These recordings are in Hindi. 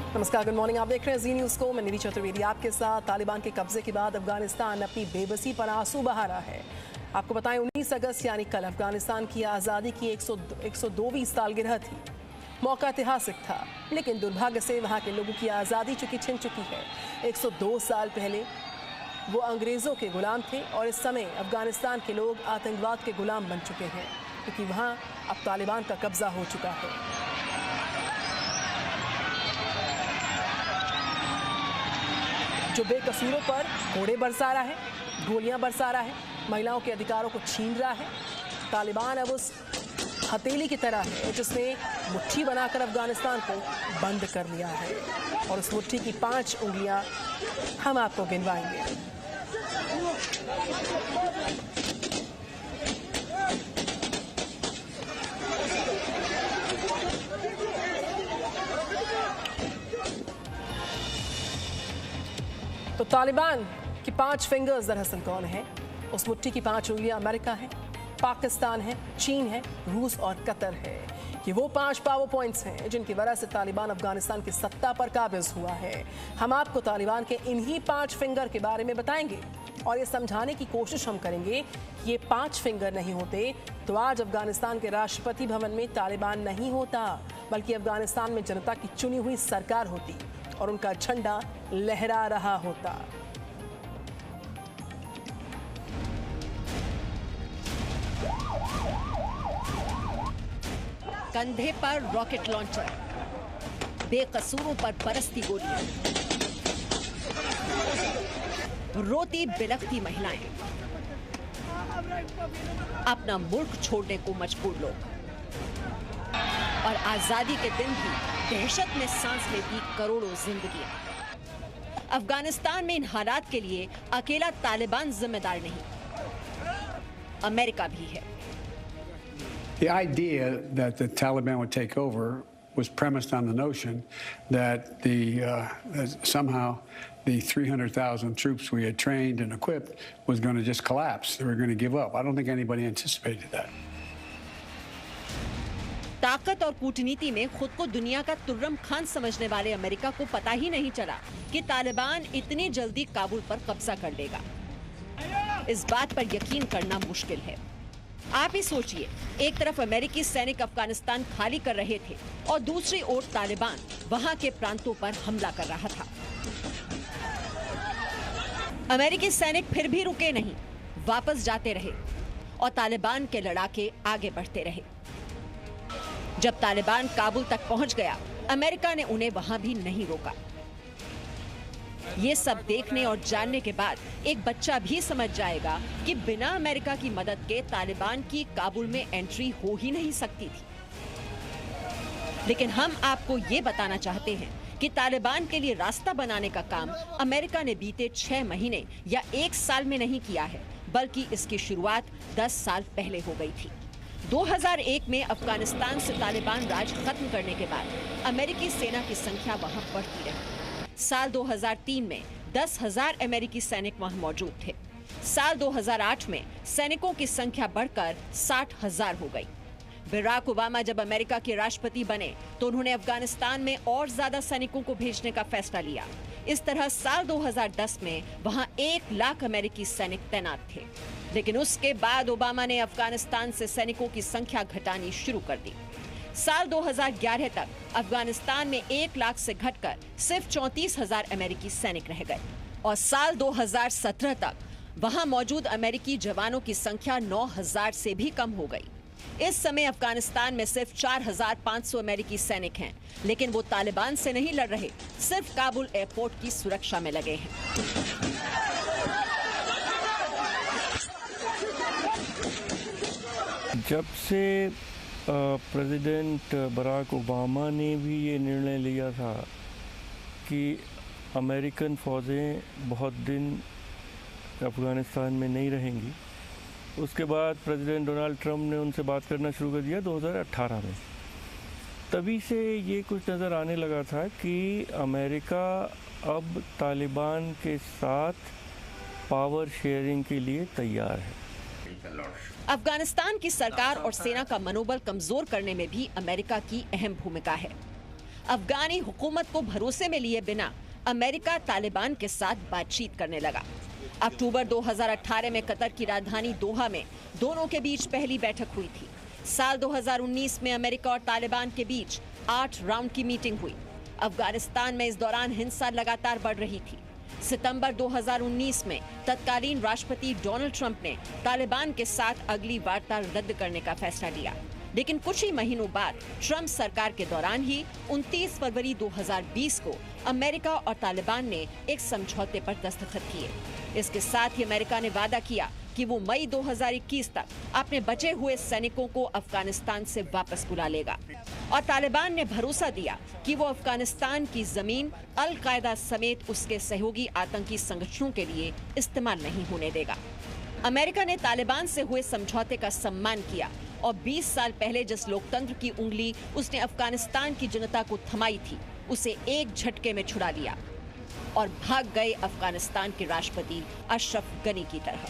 नमस्कार, गुड मॉर्निंग। आप देख रहे हैं जी न्यूज़ को। मैं निधि चतुर्वेदी आपके साथ। तालिबान के कब्जे के बाद अफगानिस्तान अपनी बेबसी पर आंसू बहा रहा है। आपको बताएं 19 अगस्त यानी कल अफगानिस्तान की आज़ादी की 102वीं सालगिरह थी। मौका ऐतिहासिक था, लेकिन दुर्भाग्य से वहाँ के लोगों की आज़ादी छिन चुकी है। 102 साल पहले वो अंग्रेज़ों के गुलाम थे और इस समय अफगानिस्तान के लोग आतंकवाद के गुलाम बन चुके हैं, क्योंकि वहाँ अब तालिबान का कब्जा हो चुका है। जो बेकसूरों पर कोड़े बरसा रहा है, गोलियां बरसा रहा है, महिलाओं के अधिकारों को छीन रहा है। तालिबान अब उस हथेली की तरह है जिसने मुट्ठी बनाकर अफगानिस्तान को बंद कर लिया है, और उस मुट्ठी की 5 उंगलियां हम आपको गिनवाएंगे। तो तालिबान की 5 फिंगर्स दरअसल कौन है? उस मुट्ठी की 5 उंगलियां अमेरिका है, पाकिस्तान है, चीन है, रूस और कतर है। ये वो 5 पावर पॉइंट्स हैं जिनकी वजह से तालिबान अफगानिस्तान की सत्ता पर काबिज हुआ है। हम आपको तालिबान के इन्हीं 5 फिंगर के बारे में बताएंगे और ये समझाने की कोशिश हम करेंगे कि ये 5 फिंगर नहीं होते तो आज अफगानिस्तान के राष्ट्रपति भवन में तालिबान नहीं होता, बल्कि अफगानिस्तान में जनता की चुनी हुई सरकार होती और उनका झंडा लहरा रहा होता। कंधे पर रॉकेट लॉन्चर, बेकसूरों पर बरसती गोलियां, रोती बिलखती महिलाएं, अपना मुल्क छोड़ने को मजबूर लोग और आजादी के दिन भी दहशत में सांस लेती करोड़ों जिंदगियां। अफगानिस्तान में इन हालात के लिए अकेला तालिबान जिम्मेदार नहीं, अमेरिका भी है। The idea that the Taliban would take over was premised on the notion that that somehow the 300,000 troops we had trained and equipped was going to just collapse. They were going to give up. I don't think anybody anticipated that. ताकत और कूटनीति में खुद को दुनिया का तुर्रम खान समझने वाले अमेरिका को पता ही नहीं चला कि तालिबान इतनी जल्दी काबुल पर कब्जा कर लेगा। इस बात पर यकीन करना मुश्किल है। आप ही सोचिए, एक तरफ अमेरिकी सैनिक अफगानिस्तान खाली कर रहे थे और दूसरी ओर तालिबान वहां के प्रांतों पर हमला कर रहा था। अमेरिकी सैनिक फिर भी रुके नहीं, वापस जाते रहे और तालिबान के लड़ाके आगे बढ़ते रहे। जब तालिबान काबुल तक पहुंच गया, अमेरिका ने उन्हें वहां भी नहीं रोका। ये सब देखने और जानने के बाद एक बच्चा भी समझ जाएगा कि बिना अमेरिका की मदद के तालिबान की काबुल में एंट्री हो ही नहीं सकती थी। लेकिन हम आपको ये बताना चाहते हैं कि तालिबान के लिए रास्ता बनाने का काम अमेरिका ने बीते 6 महीने या 1 साल में नहीं किया है, बल्कि इसकी शुरुआत 10 साल पहले हो गई थी। 2001 में अफगानिस्तान से तालिबान राज खत्म करने के बाद अमेरिकी सेना की संख्या वहां बढ़ती रही। साल 2003 में 10,000 अमेरिकी सैनिक वहां मौजूद थे। साल 2008 में सैनिकों की संख्या बढ़कर 60,000 हो गई। बराक ओबामा जब अमेरिका के राष्ट्रपति बने तो उन्होंने अफगानिस्तान में और ज्यादा सैनिकों को भेजने का फैसला लिया। इस तरह साल 2010 में वहां 1 लाख अमेरिकी सैनिक तैनात थे। लेकिन उसके बाद ओबामा ने अफगानिस्तान से सैनिकों की संख्या घटानी शुरू कर दी। साल 2011 तक अफगानिस्तान में 1 लाख से घटकर सिर्फ 34,000 अमेरिकी सैनिक रह गए और साल 2017 तक वहां मौजूद अमेरिकी जवानों की संख्या 9,000 से भी कम हो गई। इस समय अफगानिस्तान में सिर्फ 4,500 अमेरिकी सैनिक हैं, लेकिन वो तालिबान से नहीं लड़ रहे, सिर्फ काबुल एयरपोर्ट की सुरक्षा में लगे हैं। जब से प्रेसिडेंट बराक ओबामा ने भी ये निर्णय लिया था कि अमेरिकन फ़ौजें बहुत दिन अफ़गानिस्तान में नहीं रहेंगी, उसके बाद प्रेसिडेंट डोनाल्ड ट्रंप ने उनसे बात करना शुरू कर दिया 2018 में। तभी से ये कुछ नज़र आने लगा था कि अमेरिका अब तालिबान के साथ पावर शेयरिंग के लिए तैयार है। अफगानिस्तान की सरकार और सेना का मनोबल कमजोर करने में भी अमेरिका की अहम भूमिका है। अफगानी हुकूमत को भरोसे में लिए बिना अमेरिका तालिबान के साथ बातचीत करने लगा। अक्टूबर 2018 में कतर की राजधानी दोहा में दोनों के बीच पहली बैठक हुई थी। साल 2019 में अमेरिका और तालिबान के बीच 8 राउंड की मीटिंग हुई। अफगानिस्तान में इस दौरान हिंसा लगातार बढ़ रही थी। सितंबर 2019 में तत्कालीन राष्ट्रपति डोनाल्ड ट्रंप ने तालिबान के साथ अगली वार्ता रद्द करने का फैसला लिया, लेकिन कुछ ही महीनों बाद ट्रंप सरकार के दौरान ही 29 फरवरी 2020 को अमेरिका और तालिबान ने एक समझौते पर दस्तखत किए। इसके साथ ही अमेरिका ने वादा किया कि वो मई 2021 तक अपने बचे हुए सैनिकों को अफगानिस्तान से वापस बुला लेगा और तालिबान ने भरोसा दिया कि वो अफगानिस्तान की जमीन अल कायदा समेत उसके सहयोगी आतंकी संगठनों के लिए इस्तेमाल नहीं होने देगा। अमेरिका ने तालिबान से हुए समझौते का सम्मान किया और 20 साल पहले जिस लोकतंत्र की उंगली उसने अफगानिस्तान की जनता को थमाई थी, उसे एक झटके में छुड़ा लिया और भाग गए अफगानिस्तान के राष्ट्रपति अशरफ गनी की तरह।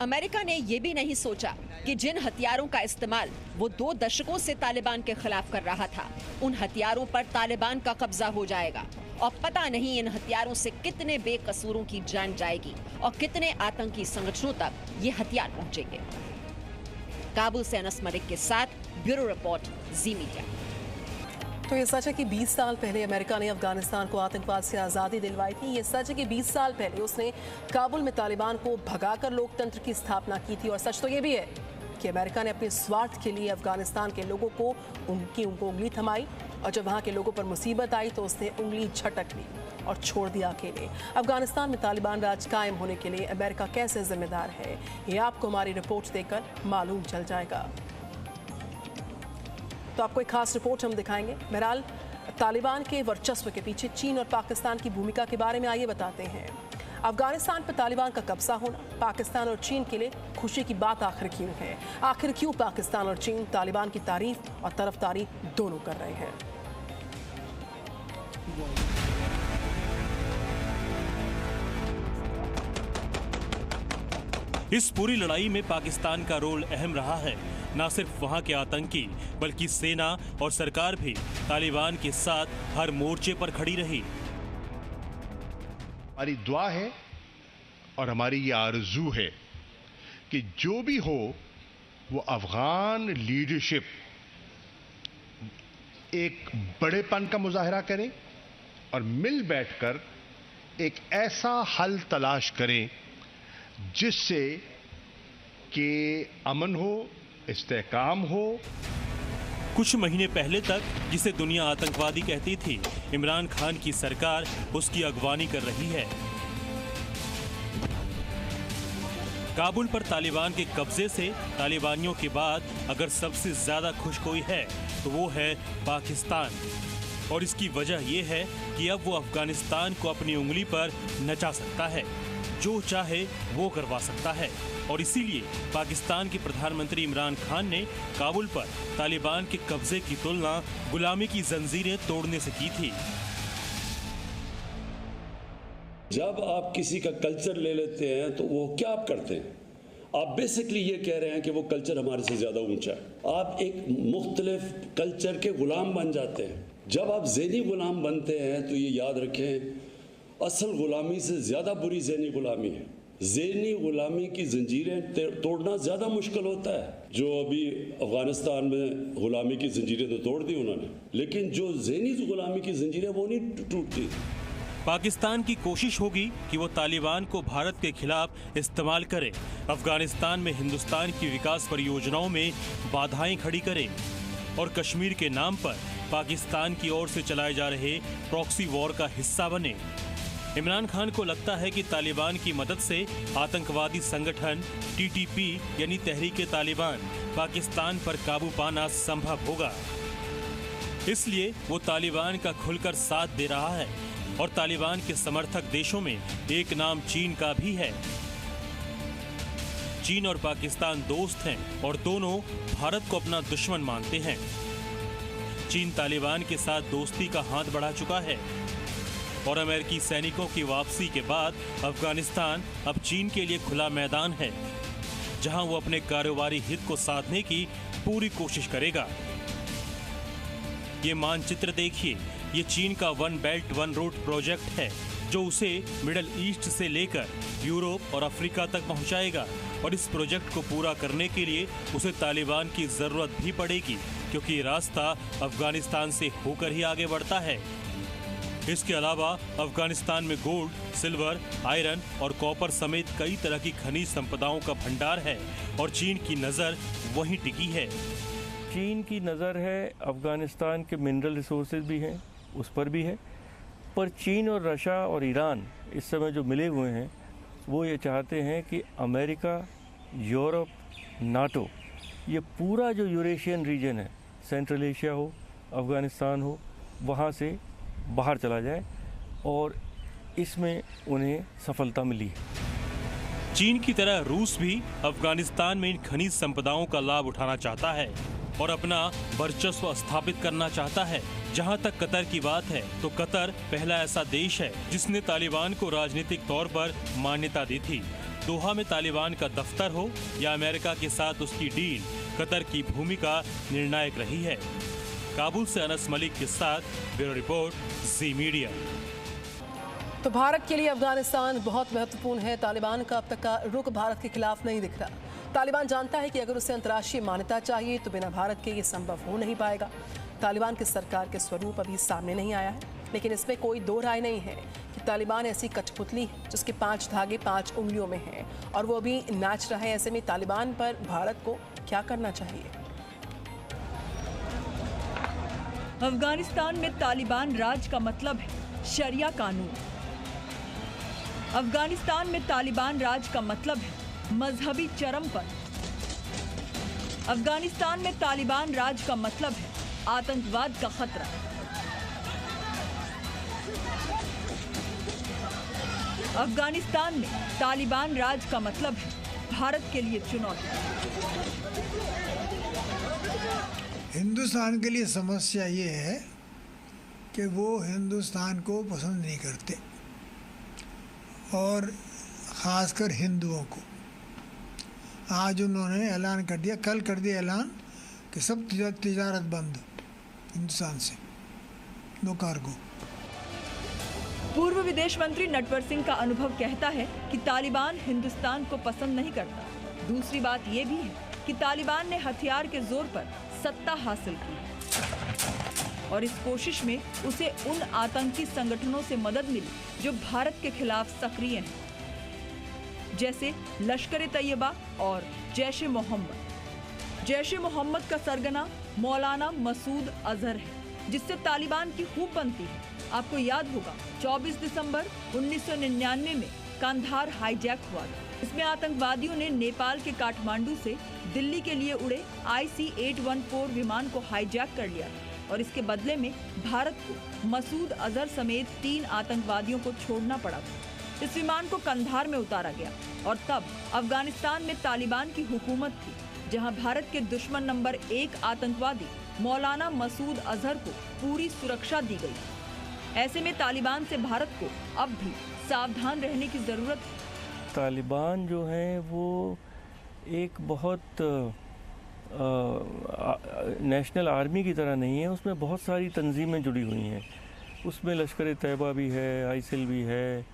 अमेरिका ने यह भी नहीं सोचा कि जिन हथियारों का इस्तेमाल वो 2 दशकों से तालिबान के खिलाफ कर रहा था, उन हथियारों पर तालिबान का कब्जा हो जाएगा और पता नहीं इन हथियारों से कितने बेकसूरों की जान जाएगी और कितने आतंकी संगठनों तक ये हथियार पहुंचेंगे। काबुल से अनस मलिक के साथ ब्यूरो रिपोर्ट, जी मीडिया। तो ये सच है कि 20 साल पहले अमेरिका ने अफगानिस्तान को आतंकवाद से आज़ादी दिलवाई थी। ये सच है कि 20 साल पहले उसने काबुल में तालिबान को भगाकर लोकतंत्र की स्थापना की थी। और सच तो ये भी है कि अमेरिका ने अपने स्वार्थ के लिए अफगानिस्तान के लोगों को उनको उंगली थमाई और जब वहाँ के लोगों पर मुसीबत आई तो उसने उंगली झटक ली और छोड़ दिया अकेले। अफगानिस्तान में तालिबान राज कायम होने के लिए अमेरिका कैसे जिम्मेदार है, ये आपको हमारी रिपोर्ट देखकर मालूम चल जाएगा। तो आपको एक खास रिपोर्ट हम दिखाएंगे। बहरहाल तालिबान के वर्चस्व के पीछे चीन और पाकिस्तान की भूमिका के बारे में आइए बताते हैं। अफगानिस्तान पर तालिबान का कब्जा होना पाकिस्तान और चीन के लिए खुशी की बात आखिर क्यों है? आखिर क्यों पाकिस्तान और चीन तालिबान की तारीफ और तरफदारी दोनों कर रहे हैं? इस पूरी लड़ाई में पाकिस्तान का रोल अहम रहा है। न सिर्फ वहां के आतंकी बल्कि सेना और सरकार भी तालिबान के साथ हर मोर्चे पर खड़ी रही। हमारी दुआ है और हमारी ये आरजू है कि जो भी हो वो अफगान लीडरशिप एक बड़ेपन का मुजाहरा करे और मिल बैठकर एक ऐसा हल तलाश करें जिससे कि अमन हो, इस्तेहकाम हो। कुछ महीने पहले तक जिसे दुनिया आतंकवादी कहती थी, इमरान खान की सरकार उसकी अगवानी कर रही है। काबुल पर तालिबान के कब्जे से तालिबानियों के बाद अगर सबसे ज्यादा खुश कोई है तो वो है पाकिस्तान। और इसकी वजह ये है कि अब वो अफगानिस्तान को अपनी उंगली पर नचा सकता है, जो चाहे वो करवा सकता है। और इसीलिए पाकिस्तान के प्रधानमंत्री इमरान खान ने काबुल पर तालिबान के कब्जे की तुलना गुलामी की जंजीरें तोड़ने से की थी। जब आप किसी का कल्चर ले लेते हैं तो वो क्या आप करते हैं? आप बेसिकली ये कह रहे हैं कि वो कल्चर हमारे से ज़्यादा ऊंचा है। आप एक मुख्तलिफ कल्चर के गुलाम बन जाते हैं। जब आप ज़हनी गुलाम बनते हैं तो ये याद रखें, असल गुलामी से ज़्यादा बुरी ज़हनी गुलामी है। ज़हनी गुलामी की जंजीरें तोड़ना ज़्यादा मुश्किल होता है। जो अभी अफ़गानिस्तान में गुलामी की जंजीरें तो तोड़ दी उन्होंने, लेकिन जो ज़हनी गुलामी की जंजीरें वो नहीं टूटती। पाकिस्तान की कोशिश होगी कि वो तालिबान को भारत के खिलाफ इस्तेमाल करे, अफगानिस्तान में हिंदुस्तान की विकास परियोजनाओं में बाधाएं खड़ी करे और कश्मीर के नाम पर पाकिस्तान की ओर से चलाए जा रहे प्रॉक्सी वॉर का हिस्सा बने। इमरान खान को लगता है कि तालिबान की मदद से आतंकवादी संगठन टीटीपी यानी तहरीक तालिबान पाकिस्तान पर काबू पाना संभव होगा। इसलिए वो तालिबान का खुलकर साथ दे रहा है और तालिबान के समर्थक देशों में एक नाम चीन का भी है। चीन और पाकिस्तान दोस्त हैं और दोनों भारत को अपना दुश्मन मानते हैं। चीन तालिबान के साथ दोस्ती का हाथ बढ़ा चुका है और अमेरिकी सैनिकों की वापसी के बाद अफगानिस्तान अब चीन के लिए खुला मैदान है, जहां वो अपने कारोबारी हित को साधने की पूरी कोशिश करेगा। ये मानचित्र देखिए, ये चीन का one belt one road project है जो उसे मिडल ईस्ट से लेकर यूरोप और अफ्रीका तक पहुंचाएगा और इस प्रोजेक्ट को पूरा करने के लिए उसे तालिबान की जरूरत भी पड़ेगी, क्योंकि ये रास्ता अफगानिस्तान से होकर ही आगे बढ़ता है। इसके अलावा अफगानिस्तान में गोल्ड, सिल्वर, आयरन और कॉपर समेत कई तरह की खनिज संपदाओं का भंडार है और चीन की नज़र वहीं टिकी है। चीन की नज़र है अफगानिस्तान के मिनरल रिसोर्सेज भी हैं, उस पर भी है, पर चीन और रशिया और ईरान इस समय जो मिले हुए हैं वो ये चाहते हैं कि अमेरिका, यूरोप, नाटो, ये पूरा जो यूरेशियन रीजन है, सेंट्रल एशिया हो, अफगानिस्तान हो, वहाँ से बाहर चला जाए और इसमें उन्हें सफलता मिली है। चीन की तरह रूस भी अफगानिस्तान में इन खनिज संपदाओं का लाभ उठाना चाहता है और अपना वर्चस्व स्थापित करना चाहता है। जहां तक कतर की बात है तो कतर पहला ऐसा देश है जिसने तालिबान को राजनीतिक तौर पर मान्यता दी थी। दोहा में तालिबान का दफ्तर हो या अमेरिका के साथ उसकी डील, कतर की भूमिका निर्णायक रही है। काबुल से अनस मलिक के साथ ब्यूरो रिपोर्ट, जी मीडिया। तो भारत के लिए अफगानिस्तान बहुत महत्वपूर्ण है। तालिबान का अब तक का रुख भारत के खिलाफ नहीं दिख रहा। तालिबान जानता है कि अगर उसे अंतर्राष्ट्रीय मान्यता चाहिए तो बिना भारत के ये संभव हो नहीं पाएगा। तालिबान की सरकार के स्वरूप अभी सामने नहीं आया है, लेकिन इसमें कोई दो राय नहीं है कि तालिबान ऐसी कठपुतली है जिसके 5 धागे 5 उंगलियों में हैं और वो अभी नाच रहा है। ऐसे में तालिबान पर भारत को क्या करना चाहिए? अफगानिस्तान में तालिबान राज का मतलब है शरिया कानून। अफगानिस्तान में तालिबान राज का मतलब है मजहबी चरमपंथ। अफगानिस्तान में तालिबान राज का मतलब है आतंकवाद का खतरा। अफगानिस्तान में तालिबान राज का मतलब है भारत के लिए चुनौती। हिंदुस्तान के लिए समस्या ये है कि वो हिंदुस्तान को पसंद नहीं करते और ख़ासकर हिंदुओं को। आज उन्होंने ऐलान कर दिया, कल कर दिया ऐलान कि सब तिजारत बंद हिंदुस्तान से, नो कार्गो। पूर्व विदेश मंत्री नटवर सिंह का अनुभव कहता है कि तालिबान हिंदुस्तान को पसंद नहीं करता। दूसरी बात ये भी है कि तालिबान ने हथियार के जोर पर सत्ता हासिल की और इस कोशिश में उसे उन आतंकी संगठनों से मदद मिली जो भारत के खिलाफ सक्रिय हैं, जैसे लश्कर-ए-तैयबा और जैश-ए-मोहम्मद। जैश-ए-मोहम्मद का सरगना मौलाना मसूद अजहर है, जिससे तालिबान की खूब बनती है। आपको याद होगा 24 दिसंबर 1999 में कंधार हाईजैक हुआ था। इसमें आतंकवादियों ने नेपाल के काठमांडू से दिल्ली के लिए उड़े IC-814 विमान को हाईजैक कर लिया और इसके बदले में भारत को मसूद अजहर समेत 3 आतंकवादियों को छोड़ना पड़ा था। इस विमान को कंधार में उतारा गया और तब अफगानिस्तान में तालिबान की हुकूमत थी, जहां भारत के दुश्मन नंबर 1 आतंकवादी मौलाना मसूद अजहर को पूरी सुरक्षा दी गई। ऐसे में तालिबान से भारत को अब भी सावधान रहने की जरूरत है। तालिबान जो है वो एक बहुत नेशनल आर्मी की तरह नहीं है, उसमें बहुत सारी तंजीमें जुड़ी हुई हैं। उसमें लश्कर-ए-तैयबा भी है, आईसिल भी है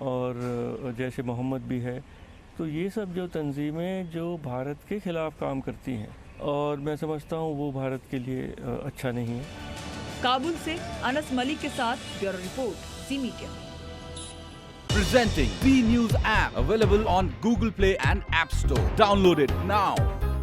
और जैश-ए-मोहम्मद भी है। तो ये सब जो तंजीमें जो भारत के खिलाफ काम करती हैं और मैं समझता हूँ वो भारत के लिए अच्छा नहीं है। काबुल से अनस मलिक के साथ bureau report, ji media. Presenting B News app, available on Google Play and App Store. Download it now.